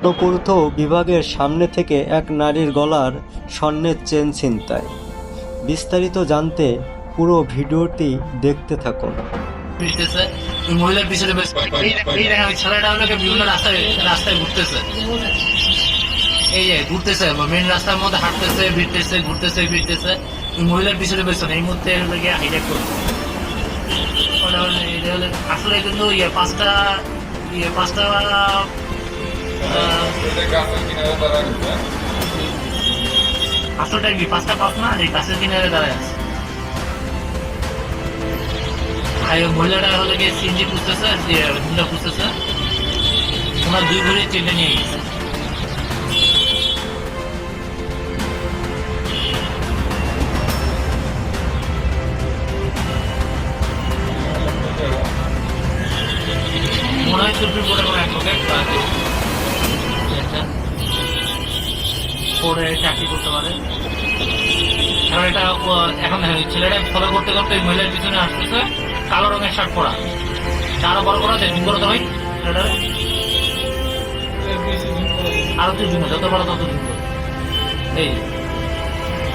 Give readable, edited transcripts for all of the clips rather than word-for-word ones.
চতুর্থ বিভাগের সামনে থেকে এক নারীর গলার স্বর্ণের চেন ছিনতাই। বিস্তারিত জানতে পুরো ভিডিওটি দেখতে থাকুন। মহিলার পিছনে ছেলেটা বিভিন্ন রাস্তায় রাস্তায় ঘুরতেছে, এই যে ঘুরতেছে মেন রাস্তার মধ্যে হাঁটতেছে, ভিড়তেছে। মহিলার পিছনে পেছনে এই মুহূর্তে হাইলাইট করছে। আসলে কিন্তু পাঁচটা আসলটা কি পাঁচটা পাঁচ না, এই গাছের কিনারে দাঁড়ায় আছে। মহিলাটা হলে গিয়ে সিনজি খুঁজতেছে, হুন্ডা খুঁজতেছে, ওনার দুই ভরি চেনে নিয়ে গেছে। মনে হয় সুপ্রিম কোর্টে কোনো অ্যাডভোকেট কোর্টে চাকরি করতে পারে। কারণ এটা এখন ছেলেটা ফলো করতে করতে মহিলার পিছনে আসতেছে, কালো রঙের শার্ট পরা, আরো বড় করা যায়, জুম করো তো ভাই ছেলেটারে, আরো তুই জুম, যত বড় তত জুম করো, এই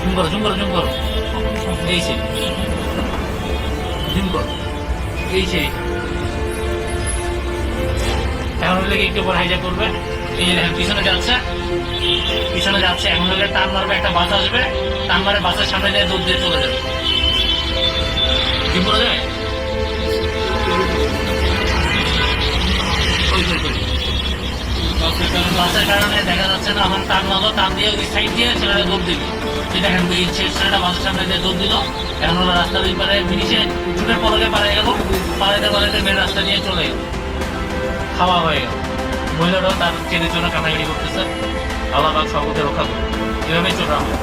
জুম করো, এই সেই জুম করো, এই সেই। এখন হলে একটু পর হাইজা করবে, এই পিছনে যাচ্ছে, এখন হলে টান মারবে, একটা বাস আসবে, টান মারে বাসের সামনে দিয়ে দৌড় দিয়ে চলে যাবে। কি বলা যায় বাসের কারণে দেখা যাচ্ছে না, এখন টান মারলো, টান দিয়ে ওই সাইড দিয়ে ছেলেটা দৌড় দিল। দেখেন ছেলেটা বাসের সামনে দিয়ে দৌড় দিল, এখন হলো রাস্তা দুই পারে ফিনিশে ছুটে পড়ে পাড়ায় গেল, পাড়াইতে মেন রাস্তা নিয়ে চলে গেল, খাওয়া হয়ে গেল। মহিলারাও তার ছেলের জন্য কান্নাকাটি করতেছে। আল্লাহ পাক সর্বকে রক্ষা করুন। এভাবেই চলবে।